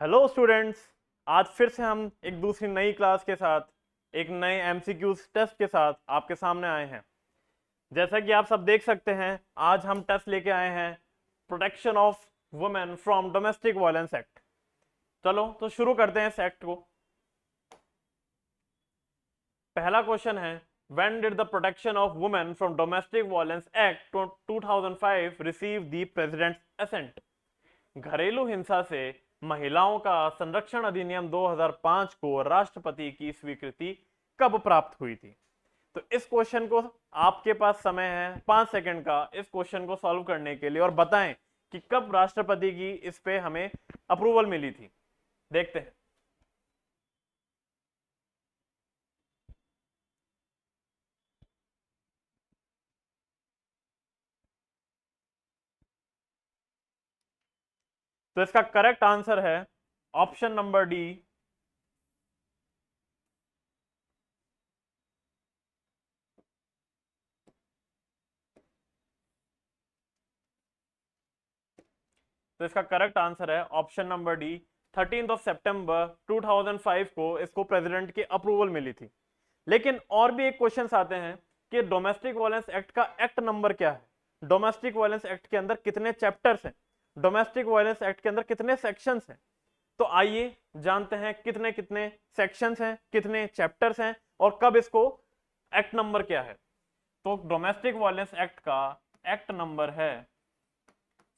Hello students. आज फिर से हम एक दूसरी नई क्लास के साथ एक नए एमसीक्यूज टेस्ट के साथ आपके सामने आए हैं। जैसा कि आप सब देख सकते हैं, आज हम टेस्ट लेके आए हैं protection of women from domestic violence act. चलो तो शुरू करते हैं इस एक्ट को। पहला क्वेश्चन है, when did the protection of women from domestic violence act 2005 receive the president's assent? घरेलू हिंसा से महिलाओं का संरक्षण अधिनियम 2005 को राष्ट्रपति की स्वीकृति कब प्राप्त हुई थी? तो इस क्वेश्चन को आपके पास समय है 5 सेकंड का इस क्वेश्चन को सॉल्व करने के लिए, और बताएं कि कब राष्ट्रपति की इस पे हमें अप्रूवल मिली थी। देखते हैं। तो इसका करेक्ट आंसर है ऑप्शन नंबर डी, तो इसका करेक्ट आंसर है ऑप्शन नंबर डी, 13 सितंबर 2005 को इसको प्रेसिडेंट की अप्रूवल मिली थी। लेकिन और भी एक क्वेश्चन आते हैं कि डोमेस्टिक वायलेंस एक्ट का एक्ट नंबर क्या है, डोमेस्टिक वायलेंस एक्ट के अंदर कितने चैप्टर्स हैं, डोमेस्टिक वायलेंस एक्ट के अंदर कितने सेक्शंस हैं। तो आइए जानते हैं कितने कितने सेक्शंस हैं, कितने चैप्टर्स हैं, और कब इसको एक्ट नंबर क्या है। तो डोमेस्टिक वायलेंस एक्ट का एक्ट नंबर है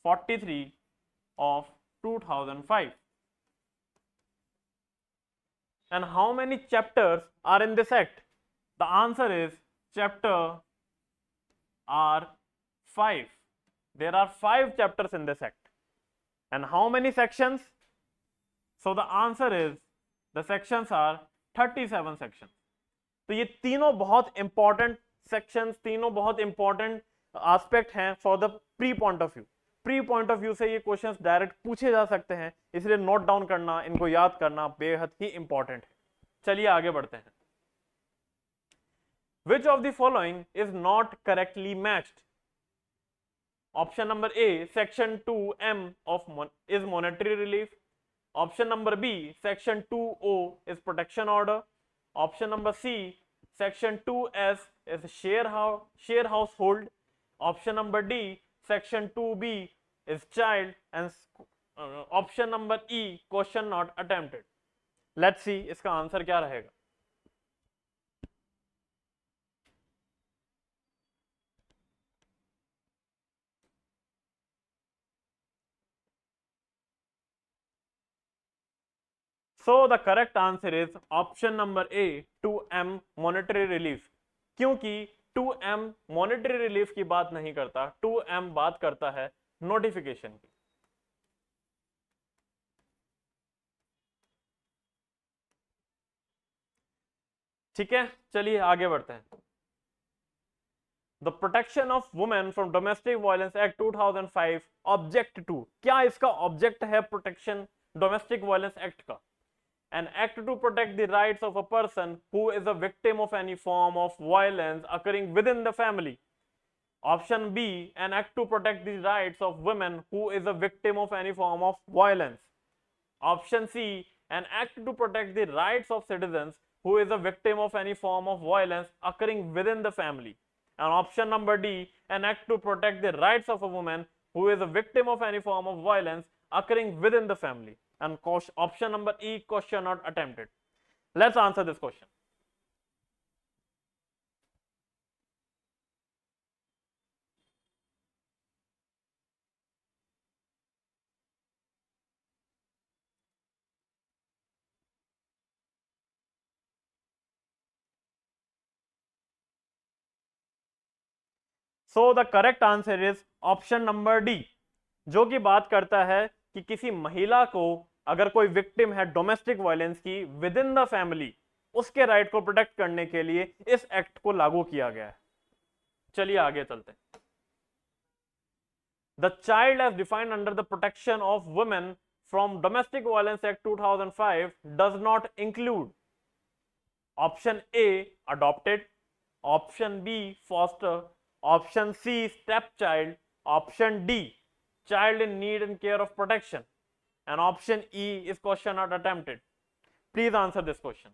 43 of 2005. And how many chapters are in this act? The answer is chapter are 5. There are 5 chapters in this act. And how many sections? So the answer is the sections are 37 sections. तो ये तीनों बहुत important sections, तीनों बहुत important aspect हैं for the pre point of view. Pre point of view से ये questions direct पूछे जा सकते हैं, इसलिए नोट डाउन करना, इनको याद करना बेहद ही इंपॉर्टेंट है। चलिए आगे बढ़ते हैं। Which of the following is not correctly matched? Option number A, section 2M is monetary relief. Option number B, section 2O is protection order. Option number C, section 2S is share household. Option number D, section 2B is child, and option number E, question not attempted. Let's see इसका answer क्या रहेगा। So the correct answer is option number A, 2M monetary relief। क्योंकि 2M monetary relief की बात नहीं करता, 2M बात करता है नोटिफिकेशन की। ठीक है, चलिए आगे बढ़ते हैं। The protection of women from domestic violence act 2005 object to, क्या इसका ऑब्जेक्ट है प्रोटेक्शन डोमेस्टिक वायलेंस एक्ट का? An act to protect the rights of a person who is a victim of any form of violence occurring within the family. Option B, an act to protect the rights of women who is a victim of any form of violence. Option C, an act to protect the rights of citizens who is a victim of any form of violence occurring within the family. And option number D, an act to protect the rights of a woman who is a victim of any form of violence occurring within the family. And option number E, question not attempted. Let's answer this question. So the correct answer is option number D, जो कि बात करता है कि किसी महिला को अगर कोई विक्टिम है डोमेस्टिक वायलेंस की विद इन द फैमिली, उसके राइट को प्रोटेक्ट करने के लिए इस एक्ट को लागू किया गया है। चलिए आगे चलते हैं। The child as defined under the protection of women from domestic violence act 2005 does not include option A adopted, option B foster, option C step child, option D child in need and care of protection. and option E is question not attempted. Please answer this question.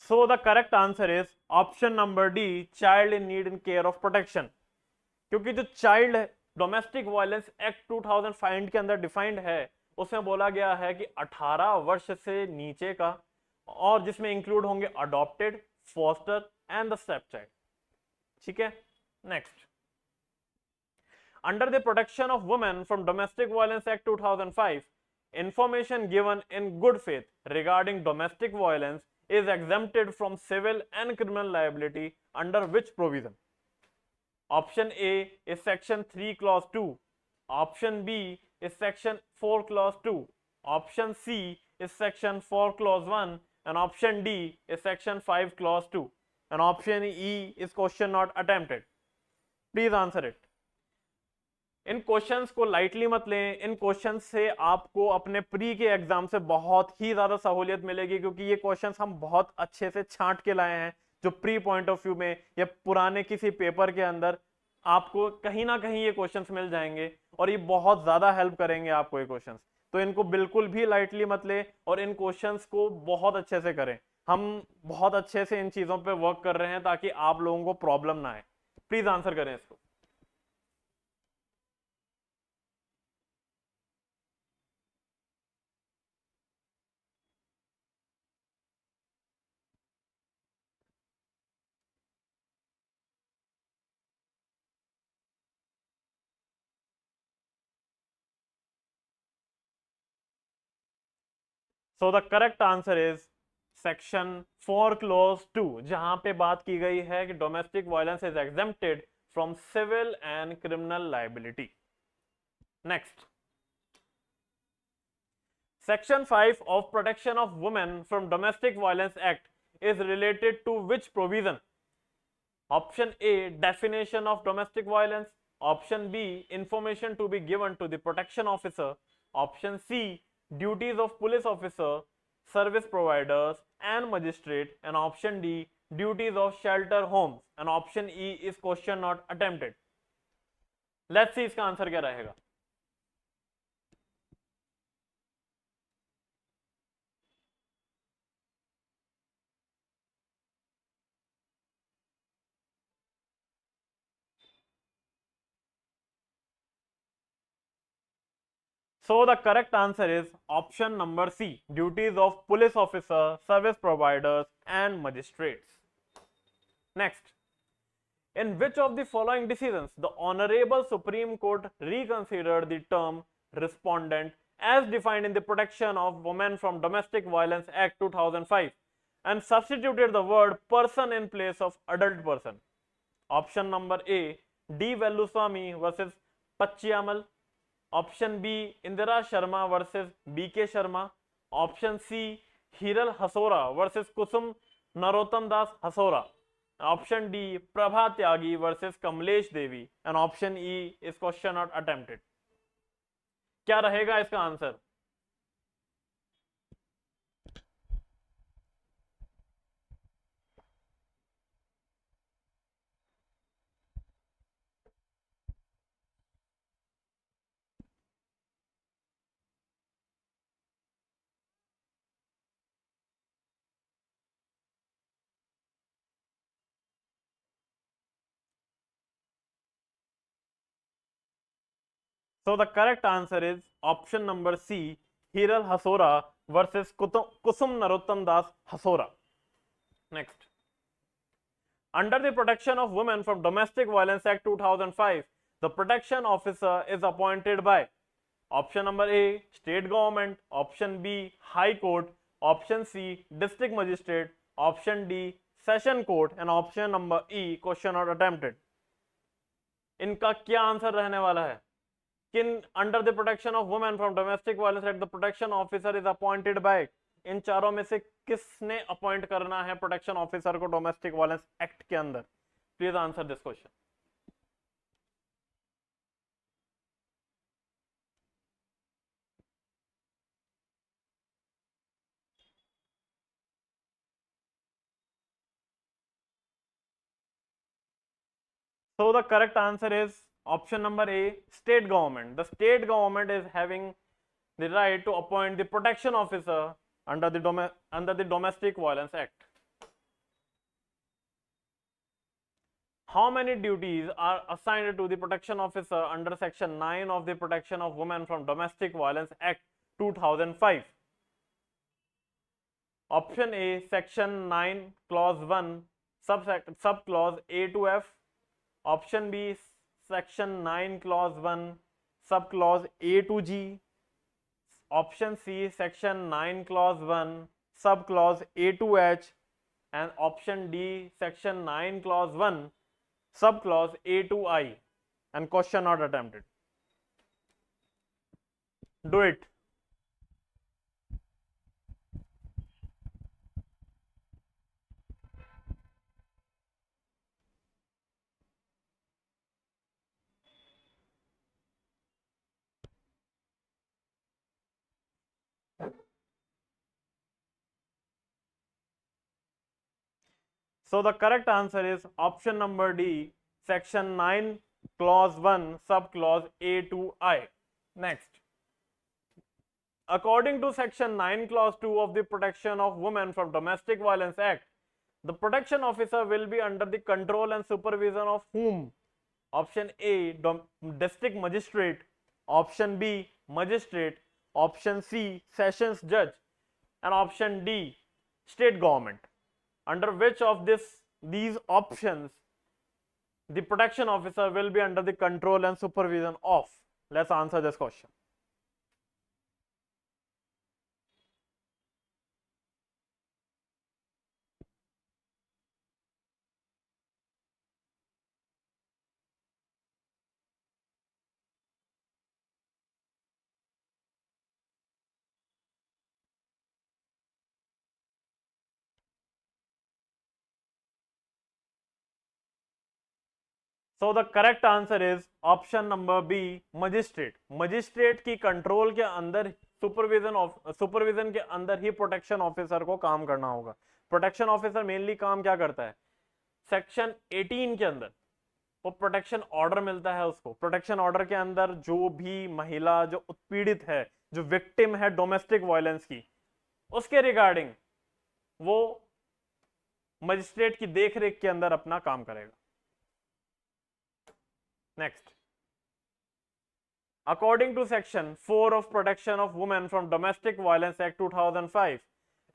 So the correct answer is option number D, child in need and care of protection. क्योंकि जो child domestic violence act 2005 के अंदर defined है, उसमें बोला गया है कि 18 वर्ष से नीचे का, और जिसमें इंक्लूड होंगे adopted, foster and the step child. ठीक है, next. Under the protection of women from domestic violence act 2005, information given in good faith regarding domestic violence is exempted from civil and criminal liability under which provision? Option A is section 3 clause 2, option B is section 4 clause 2, option C is section 4 clause 1, and option D is section 5 clause 2, and option E is question not attempted. Please answer it. In questions को lightly मत लें. इन questions से आपको अपने pre के exam से बहुत ही ज्यादा सहूलियत मिलेगी, क्योंकि ये क्वेश्चंस हम बहुत अच्छे से छांट के लाए हैं, जो प्री पॉइंट ऑफ व्यू में या पुराने किसी पेपर के अंदर आपको कहीं ना कहीं ये क्वेश्चंस मिल जाएंगे, और ये बहुत ज्यादा हेल्प करेंगे आपको ये क्वेश्चंस. तो इनको बिल्कुल भी लाइटली मत ले, और इन क्वेश्चंस को बहुत अच्छे से करें. हम बहुत अच्छे से इन चीजों पर वर्क कर रहे हैं ताकि आप लोगों को प्रॉब्लम ना आए. प्लीज आंसर करें इसको. So the correct answer is section 4 clause 2, जहां पे बात की गई है कि domestic violence is exempted from civil and criminal liability. Next. Section 5 of protection of women from domestic violence act is related to which provision? Option A, definition of domestic violence. Option B, information to be given to the protection officer. Option C, duties of police officer, service providers and magistrate, and option D, duties of shelter homes, and option E is question not attempted. Let's see इसका answer क्या रहेगा. So the correct answer is option number C, duties of police officer, service providers and magistrates. Next. In which of the following decisions the Honorable Supreme Court reconsidered the term respondent as defined in the Protection of Women from Domestic Violence Act 2005 and substituted the word person in place of adult person? Option number A, D. Veluswamy versus Pachiamal. Option B, Indira Sharma versus B.K. Sharma. Option C, Hiral Hasora versus Kusum Narottam Das Hasora. Option D, Prabha Tyagi versus Kamlesh Devi. And option E is question not attempted. क्या रहेगा इसका answer? So the correct answer is option number C, Hiral Hasora versus Kusum Narottam Das Hasora. Next. Under the Protection of Women from Domestic Violence Act 2005, the protection officer is appointed by option number A, state government, option B, high court, option C, district magistrate, option D, session court, and option number E, question not attempted. इनका क्या answer रहने वाला है? Under the Protection of Women from Domestic Violence Act, the protection officer is appointed by इन चारों में से किसने appoint करना है प्रोटेक्शन ऑफिसर को डोमेस्टिक वायलेंस एक्ट के अंदर? Please answer this question. So the correct answer is option number A, state government. The state government is having the right to appoint the protection officer under the Domestic Violence Act. How many duties are assigned to the protection officer under section 9 of the Protection of Women from Domestic Violence Act 2005? Option A, section 9 clause 1 sub clause A to F. Option B, section 9 clause 1 sub clause A to G. Option C, section 9 clause 1 sub clause A to H. And option D, section 9 clause 1 sub clause A to I. And question not attempted. Do it. So the correct answer is option number D, section 9 clause 1 sub clause A to I. Next. According to section 9 clause 2 of the Protection of Women from Domestic Violence Act, the protection officer will be under the control and supervision of whom? Option A, district magistrate. Option B, magistrate. Option C, sessions judge. And option D, state government. Under which of these options the protection officer will be under the control and supervision of? Let's answer this question. So the correct answer is option number B, magistrate. Magistrate की control के अंदर supervision के अंदर ही protection officer को काम करना होगा. Protection officer mainly काम क्या करता है? सेक्शन 18 के अंदर वो प्रोटेक्शन ऑर्डर मिलता है उसको. प्रोटेक्शन ऑर्डर के अंदर जो भी महिला जो उत्पीड़ित है, जो विक्टिम है डोमेस्टिक वायलेंस की, उसके रिगार्डिंग वो मजिस्ट्रेट की देखरेख के अंदर अपना काम करेगा. Next. According to section 4 of Protection of Women from Domestic Violence Act 2005,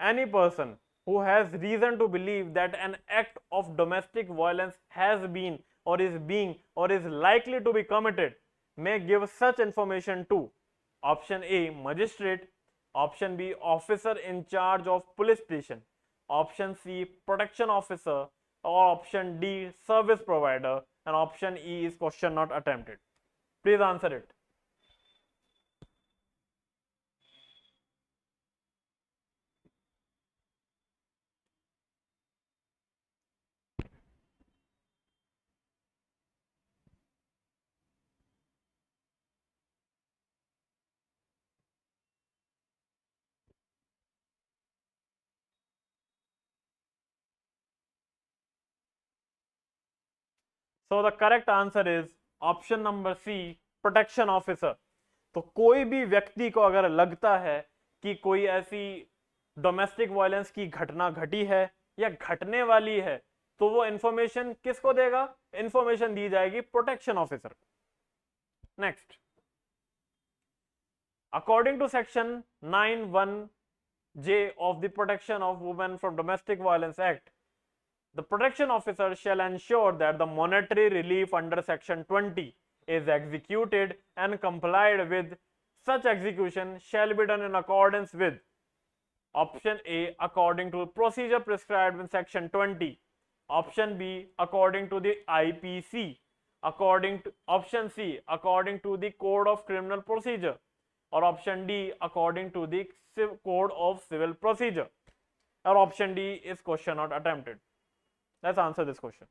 any person who has reason to believe that an act of domestic violence has been or is being or is likely to be committed may give such information to option A, magistrate. Option B, officer in charge of police station. Option C, protection officer. Or option D, service provider. And option E is question not attempted. Please answer it. So the correct answer is option number C, protection officer. तो कोई भी व्यक्ति को अगर लगता है कि कोई ऐसी डोमेस्टिक वायलेंस की घटना घटी है या घटने वाली है, तो वो इंफॉर्मेशन किसको देगा? इंफॉर्मेशन दी जाएगी प्रोटेक्शन ऑफिसर को. Next. According to section 9(1)(j) of the Protection of Women from Domestic Violence Act, the protection officer shall ensure that the monetary relief under section 20 is executed and complied with. Such execution shall be done in accordance with option A, according to procedure prescribed in section 20. Option B, according to the IPC. Option C, according to the Code of Criminal Procedure. और option D according to the code of civil procedure, और option D is question not attempted. Let's answer this question.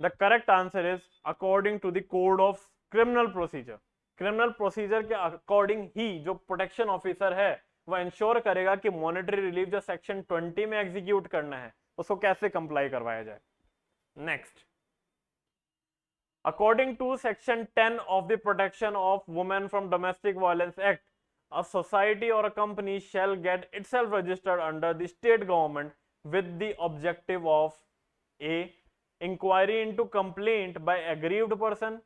The correct answer is according to the code of criminal procedure. Criminal procedure के according ही जो protection officer है वो ensure करेगा कि monetary relief जो section 20 में execute करना है उसको कैसे कंप्लाई करवाया जाए. Next, according to section 10 of the protection of women from domestic violence act, a society or a company shall get itself registered under the state government with the objective of a inquiry into complaint by aggrieved person,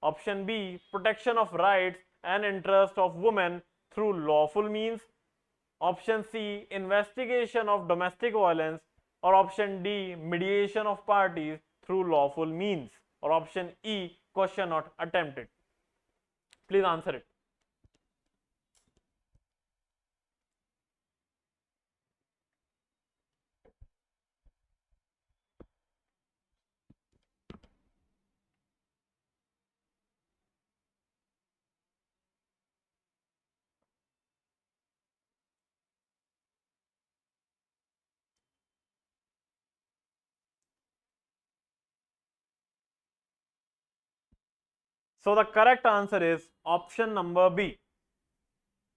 option B protection of rights and interest of women through lawful means, option C investigation of domestic violence, or option D mediation of parties through lawful means, or option E question not attempted. Please answer it. So the correct answer is option number B.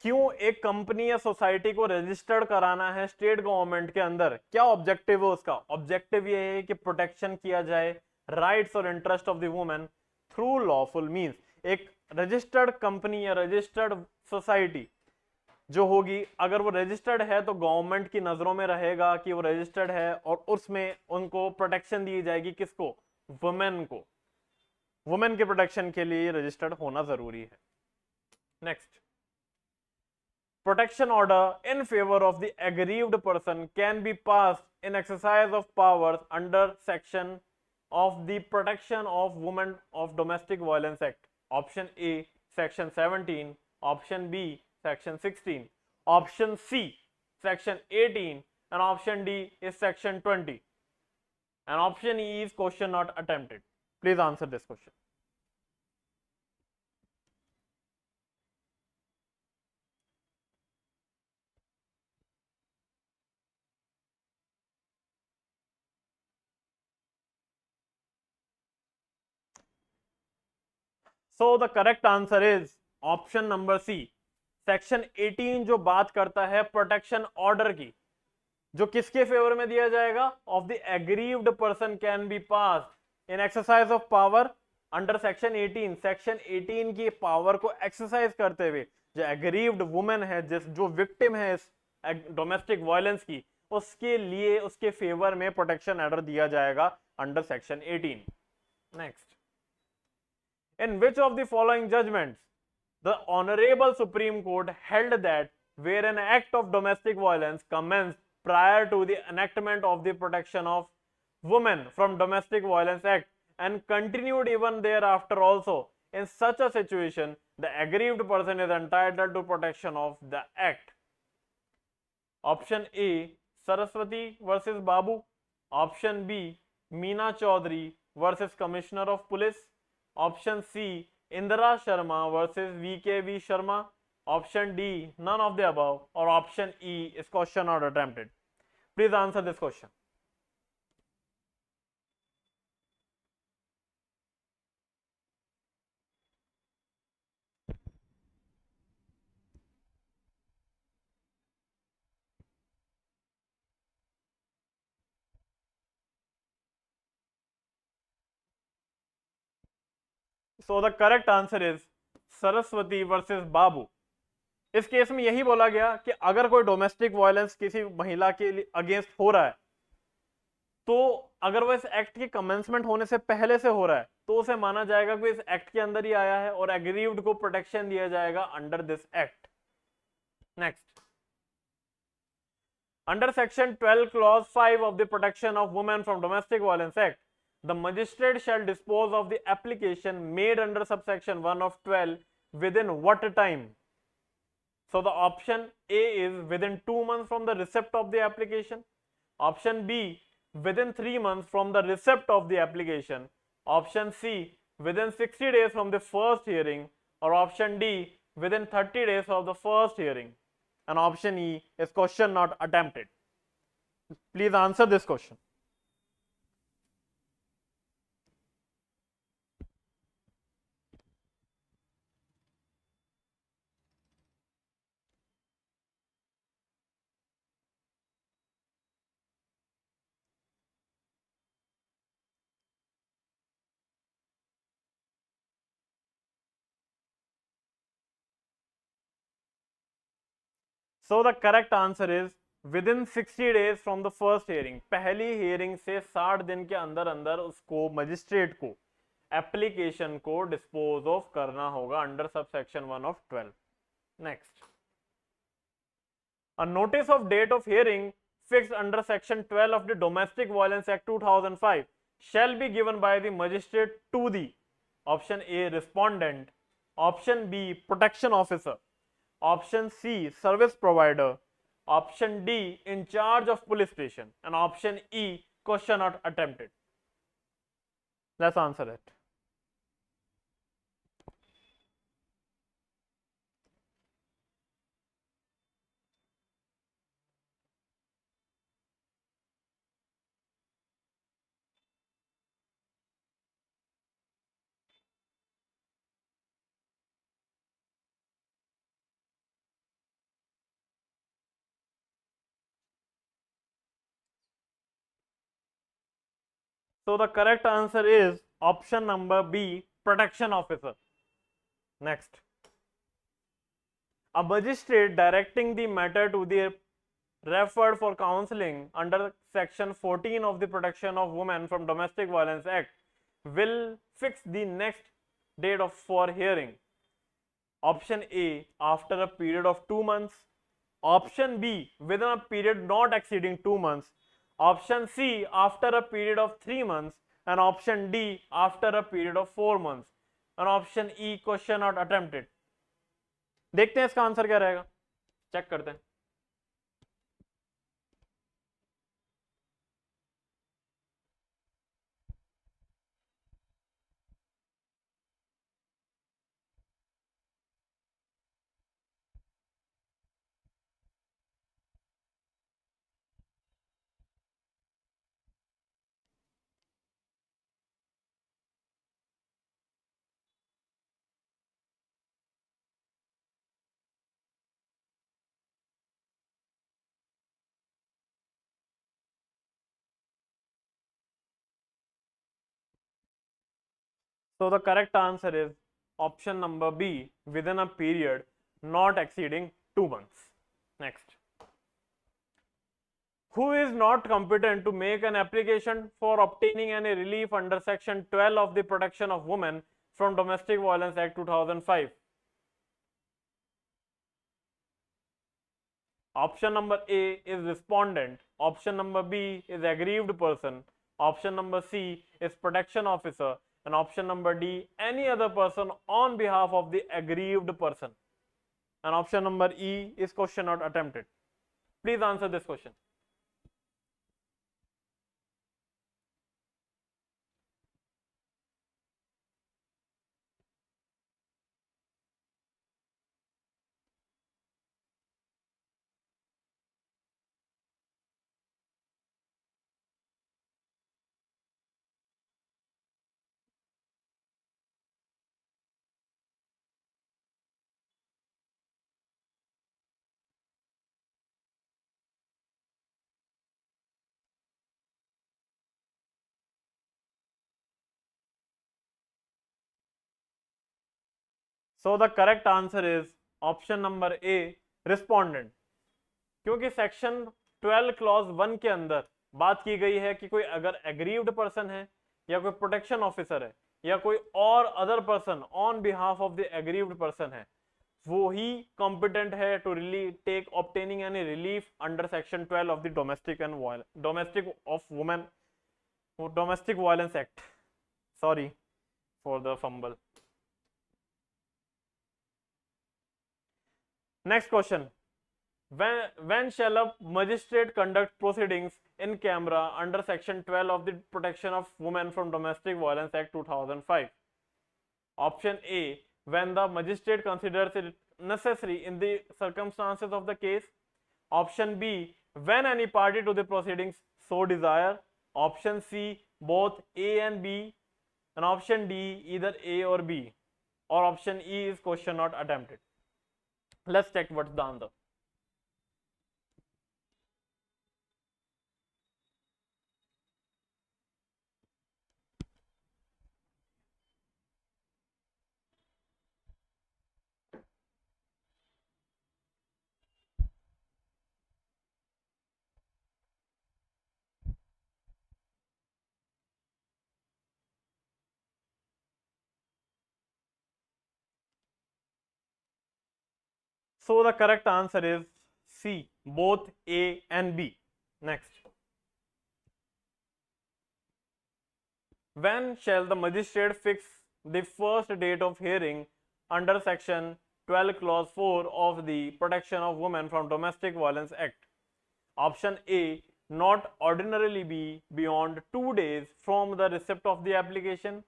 क्यों एक company या society को registered कराना है state government के अंदर, क्या objective है उसका? ऑब्जेक्टिव ये है कि प्रोटेक्शन किया जाए राइट्स और interest of the women through lawful means. एक रजिस्टर्ड कंपनी या रजिस्टर्ड सोसाइटी जो होगी, अगर वो रजिस्टर्ड है तो गवर्नमेंट की नजरों में रहेगा कि वो रजिस्टर्ड है और उसमें उनको प्रोटेक्शन दी जाएगी. किसको? वुमेन को. वुमेन के प्रोटेक्शन के लिए रजिस्टर्ड होना जरूरी है. Next, protection order in favor of the aggrieved person can be passed in exercise of powers under section of the Protection of Women of Domestic Violence Act. Option A section 17, option B section 16, option C section 18, and option D is section 20, and option E is question not attempted. Please answer this question. So the correct answer is option number C. Section 18 जो बात करता है protection order की, जो किसके favour में दिया जाएगा? Of the aggrieved person can be passed in exercise of power under section 18. Section 18 की पावर को एक्सरसाइज करते हुए जो एग्रीव्ड वुमेन है, जो विक्टिम है इस डोमेस्टिक वायलेंस की, उसके लिए उसके फेवर में प्रोटेक्शन ऑर्डर दिया जाएगा under section 18. Next, in which of the following judgments the Honorable Supreme Court held that where an act of domestic violence commenced prior to the enactment of the Protection of Women from Domestic Violence Act and continued even thereafter also, in such a situation the aggrieved person is entitled to protection of the act? Option A Saraswati versus Babu, option B Meena Chaudhary versus Commissioner of Police, option C Indira Sharma versus VKV Sharma, option D none of the above, or option E is question not attempted. Please answer this question. So the correct answer is Saraswati versus Babu. इस case में यही बोला गया कि अगर कोई domestic violence किसी महिला के अगेंस्ट हो रहा है, तो अगर वो इस एक्ट के कमेंसमेंट होने से पहले से हो रहा है तो उसे माना जाएगा कि इस एक्ट के अंदर ही आया है और एग्रीव्ड को प्रोटेक्शन दिया जाएगा under this act. Next, under section 12 clause 5 of the protection of women from domestic violence act, The magistrate shall dispose of the application made under subsection 1 of 12 within what time? So the option A is within 2 months from the receipt of the application. Option B, within 3 months from the receipt of the application. Option C, within 60 days from the first hearing. Or option D, within 30 days of the first hearing. And option E is question not attempted. Please answer this question. So the correct answer is within 60 days from the first hearing. पहली hearing से 60 दिन के अंदर अंदर उसको magistrate को application को dispose of करना होगा under subsection 1 of 12. Next, a notice of date of hearing fixed under section 12 of the Domestic Violence Act 2005 shall be given by the magistrate to the option A respondent, option B protection officer, option C service provider, option D in charge of police station, and option E question not attempted. Let's answer it. So the correct answer is option number B, protection officer. Next, a magistrate directing the matter to the referred for counseling under section 14 of the Protection of Women from Domestic Violence Act will fix the next date of for hearing. Option A, after a period of 2 months. Option B, within a period not exceeding 2 months. Option C, after a period of 3 months. And option D, after a period of 4 months. And option E, question not attempted. देखते हैं इसका answer क्या रहेगा, check करते हैं. So the correct answer is option number B, within a period not exceeding 2 months. Next, who is not competent to make an application for obtaining any relief under section 12 of the Protection of Women from Domestic Violence Act 2005? Option number A is respondent, option number B is aggrieved person, option number C is protection officer, and option number D any other person on behalf of the aggrieved person, and option number E is question not attempted. Please answer this question. So the correct answer is option number A, respondent. क्योंकि section 12 clause 1 के अंदर बात की गई है कि कोई अगर एग्रीव्ड पर्सन है या कोई प्रोटेक्शन ऑफिसर है या कोई और other person on behalf of the aggrieved person है, वो ही कॉम्पिटेंट है to really take obtaining any relief under section 12 of the domestic of women Domestic Violence Act. Sorry for the fumble. Next question. When shall a magistrate conduct proceedings in camera under Section 12 of the Protection of Women from Domestic Violence Act 2005? Option A, when the magistrate considers it necessary in the circumstances of the case. Option B, when any party to the proceedings so desire. Option C, both A and B. And option D, either A or B. Or option E is question not attempted. Let's check what's the answer. So the correct answer is C, both A and B. Next. When shall the magistrate fix the first date of hearing under Section 12 Clause 4 of the Protection of Women from Domestic Violence Act? Option A, not ordinarily be beyond 2 days from the receipt of the application.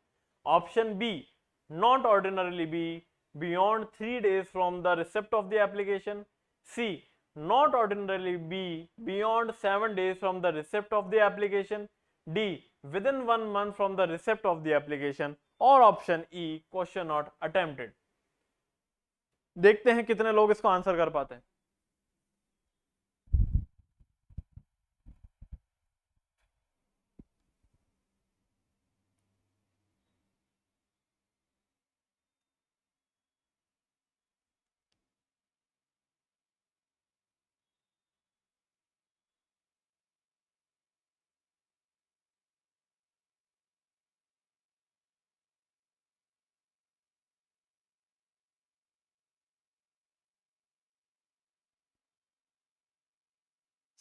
Option B, not ordinarily be beyond 3 days from the receipt of the application. C, not ordinarily be beyond 7 days from the receipt of the application. D, within 1 month from the receipt of the application. और option E, question not attempted. देखते हैं कितने लोग इसको answer कर पाते हैं.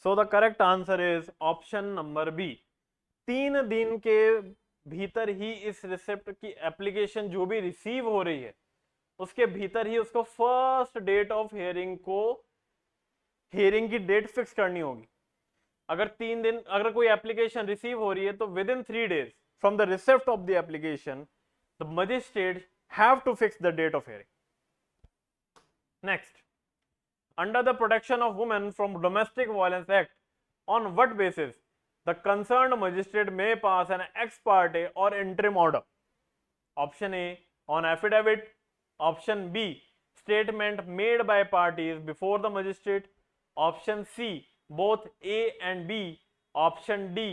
So the correct answer is option number B. 3 दिन के भीतर ही इस रिसिप्ट की एप्लीकेशन जो भी रिसीव हो रही है उसके भीतर ही उसको फर्स्ट डेट ऑफ हियरिंग को हियरिंग की डेट फिक्स करनी होगी. अगर 3 दिन अगर कोई एप्लीकेशन रिसीव हो रही है तो within 3 days from the receipt of the application the magistrate have to fix the date of hearing. Next. Under the Protection of Women from Domestic Violence Act, on what basis the concerned magistrate may pass an ex parte or interim order? Option A, on affidavit. Option B, statement made by parties before the magistrate. Option C, both A and B. Option D,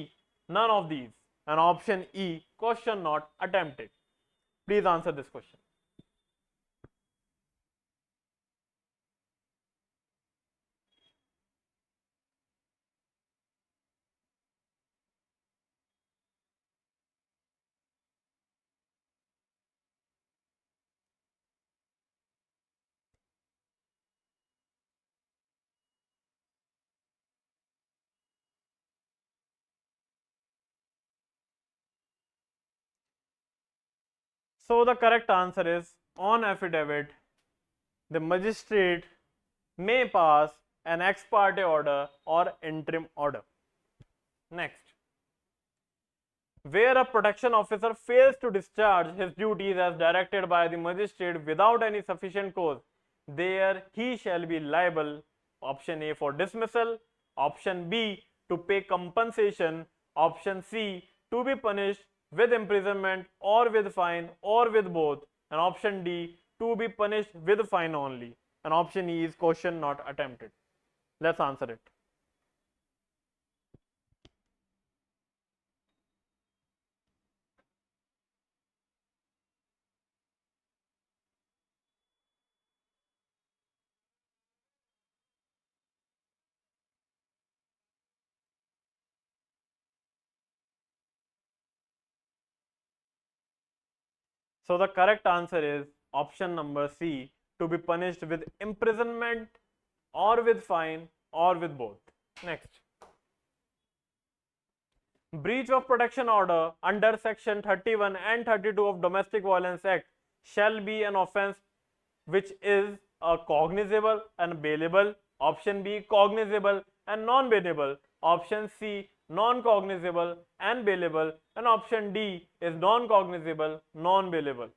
none of these. And option E, question not attempted. Please answer this question. So the correct answer is on affidavit, the magistrate may pass an ex parte order or interim order. Next. Where a protection officer fails to discharge his duties as directed by the magistrate without any sufficient cause, there he shall be liable. Option A, for dismissal. Option B, to pay compensation. Option C, to be punished with imprisonment or with fine or with both. And option D, to be punished with fine only. And option E is question not attempted. Let's answer it. So the correct answer is option number C, to be punished with imprisonment or with fine or with both. Next. breach of protection order under section 31 and 32 of domestic violence act shall be an offense which is cognizable and bailable. Option B, cognizable and non-bailable. Option C, non-cognizable and bailable. And option D is non-cognizable, non-bailable.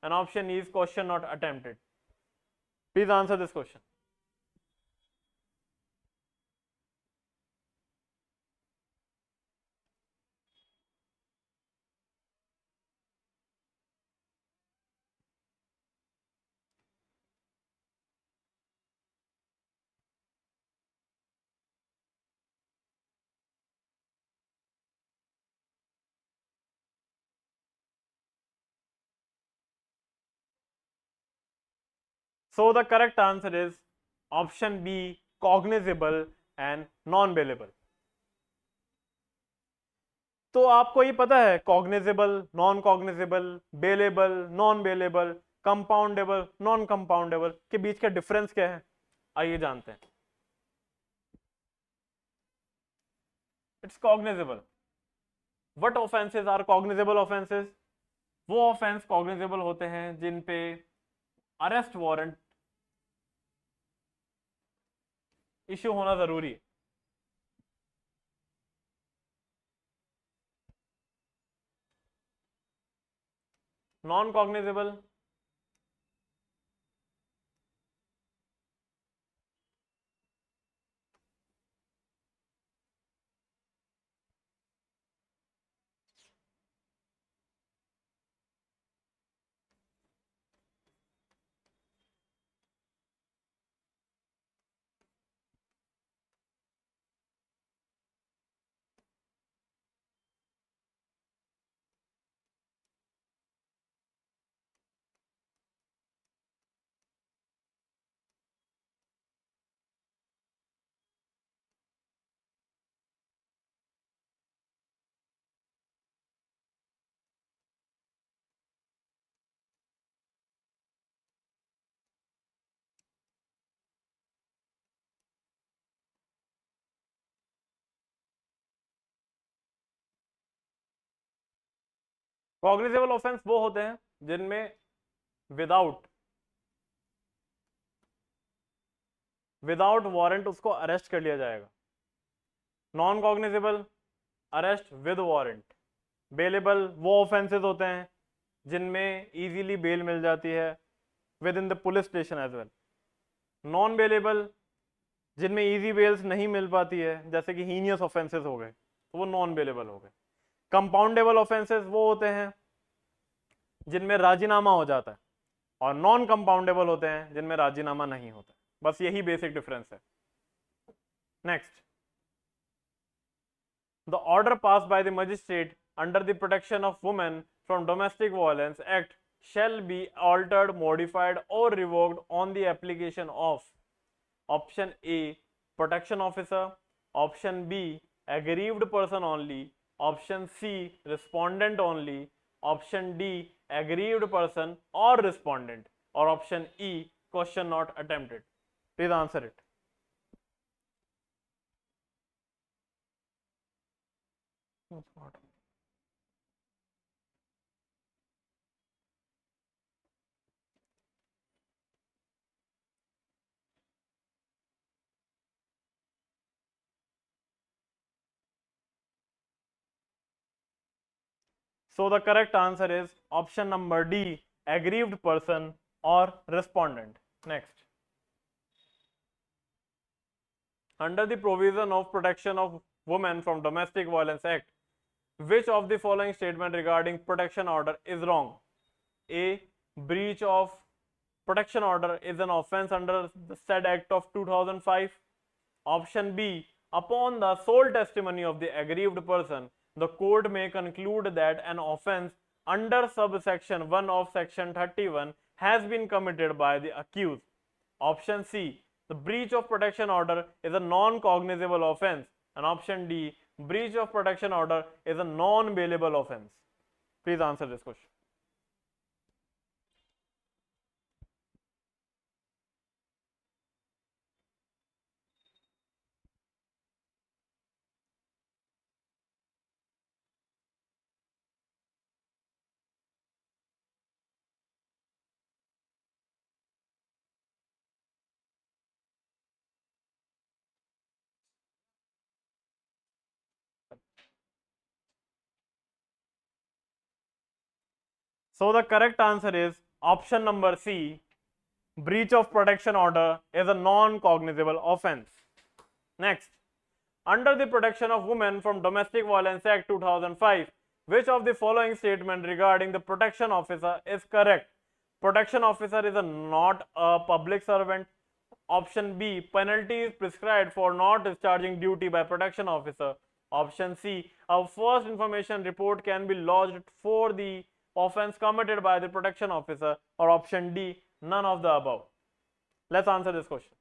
And option E is question not attempted. Please answer this question. So the correct answer is option B, cognizable and non-bailable. तो आपको ये पता है cognizable, non cognizable, bailable, non bailable, compoundable, non compoundable के बीच का difference क्या है? आइए जानते हैं. It's cognizable. What offences are cognizable offences? वो ऑफेंस कॉग्निजेबल होते हैं जिन पे अरेस्ट वारंट इश्यू होना जरूरी है. नॉन कॉग्निजेबल कॉग्निजेबल ऑफेंस वो होते हैं जिनमें विदाउट वारंट उसको अरेस्ट कर लिया जाएगा. Non cognizable arrest with warrant. Bailable वो ऑफेंसेस होते हैं जिनमें इजीली बेल मिल जाती है within the police station as well. Non bailable जिनमें इजी बेल्स नहीं मिल पाती है, जैसे कि हीनियस ऑफेंसेस हो गए, तो वो नॉन बेलेबल हो गए. कंपाउंडेबल ऑफेंसेस वो होते हैं जिनमें राजीनामा हो जाता है, और नॉन कंपाउंडेबल होते हैं जिनमें राजीनामा नहीं होता. बस यही बेसिक डिफरेंस है. Next, the order passed by the magistrate under the Protection of Women from Domestic Violence Act shall be altered, modified or revoked on the application of option A, protection officer, option B, aggrieved person only, option C, respondent only, option D, aggrieved person or respondent, or option E, question not attempted. Please answer it. So the correct answer is option number D, aggrieved person or respondent. Next. Under the provision of Protection of Women from Domestic Violence Act, which of the following statement regarding protection order is wrong? A, breach of protection order is an offense under the said act of 2005. Option B, upon the sole testimony of the aggrieved person, the court may conclude that an offense under subsection 1 of section 31 has been committed by the accused. Option C, the breach of protection order is a non-cognizable offense. And option D, breach of protection order is a non-bailable offense. Please answer this question. So the correct answer is option number C. Breach of protection order is a non-cognizable offense. Next, under the Protection of Women from Domestic Violence Act 2005, which of the following statement regarding the protection officer is correct? Protection officer is not a public servant. Option B, penalty is prescribed for not discharging duty by protection officer. Option C, a first information report can be lodged for the offense committed by the protection officer. Or option D, none of the above. Let's answer this question.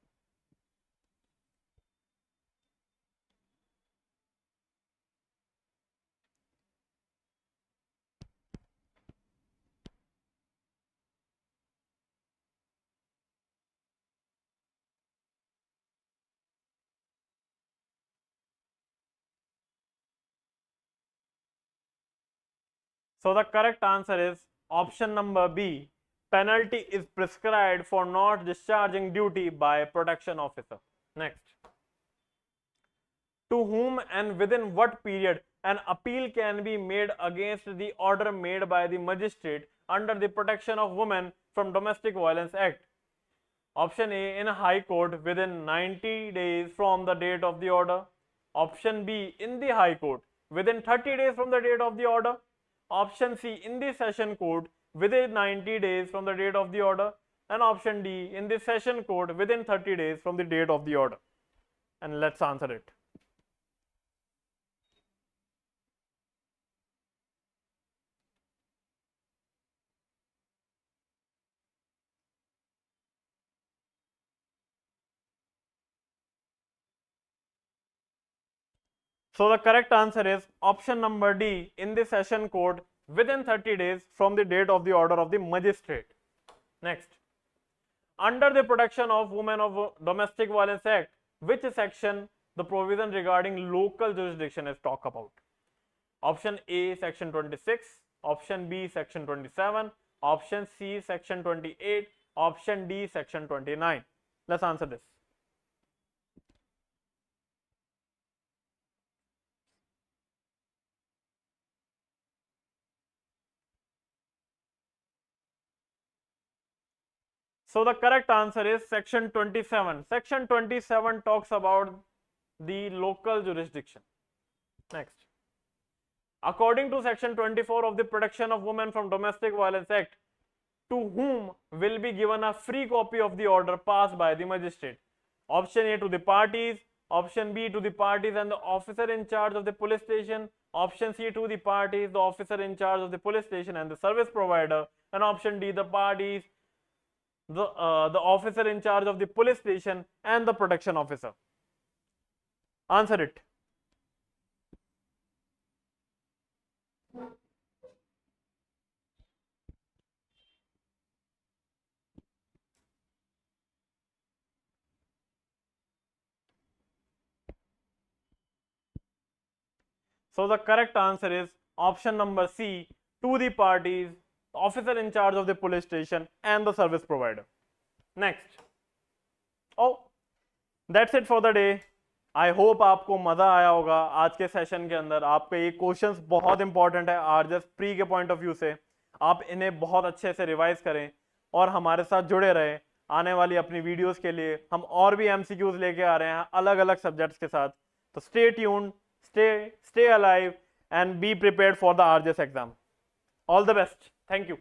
So the correct answer is option number B. Penalty is prescribed for not discharging duty by protection officer. Next. To whom and within what period an appeal can be made against the order made by the magistrate under the Protection of Women from Domestic Violence Act? Option A, in a High Court within 90 days from the date of the order. Option B, in the High Court within 30 days from the date of the order. Option C, in the Session Court within 90 days from the date of the order. And option D, in the Session Court within 30 days from the date of the order. And let's answer it. So the correct answer is option number D, in the Session Court within 30 days from the date of the order of the magistrate. Next. Under the Protection of Women of Domestic Violence Act, which section the provision regarding local jurisdiction is talked about? Option A, section 26, option B, section 27, option C, section 28, option D, section 29. Let's answer this. So the correct answer is section 27. Section 27 talks about the local jurisdiction. Next. According to section 24 of the Protection of Women from Domestic Violence Act, to whom will be given a free copy of the order passed by the magistrate? Option A, to the parties. Option B, to the parties and the officer in charge of the police station. Option C, to the parties, the officer in charge of the police station and the service provider. And option D, the parties, the officer in charge of the police station and the protection officer. Answer it. So the correct answer is option number C, to the parties, officer in charge of the police station and the service provider. Next. Oh, that's it for the day. I hope आपको मज़ा आया होगा आज के session के अंदर. आपके ये क्वेश्चंस बहुत इंपॉर्टेंट है आरजेएस प्री के पॉइंट ऑफ व्यू से. आप इन्हें बहुत अच्छे से रिवाइज करें और हमारे साथ जुड़े रहें. आने वाली अपनी वीडियोस के लिए हम और भी एमसीक्यूज लेके आ रहे हैं अलग अलग सब्जेक्ट्स के साथ. तो stay tuned, stay alive and be prepared for the RJS exam. All the best. Thank you.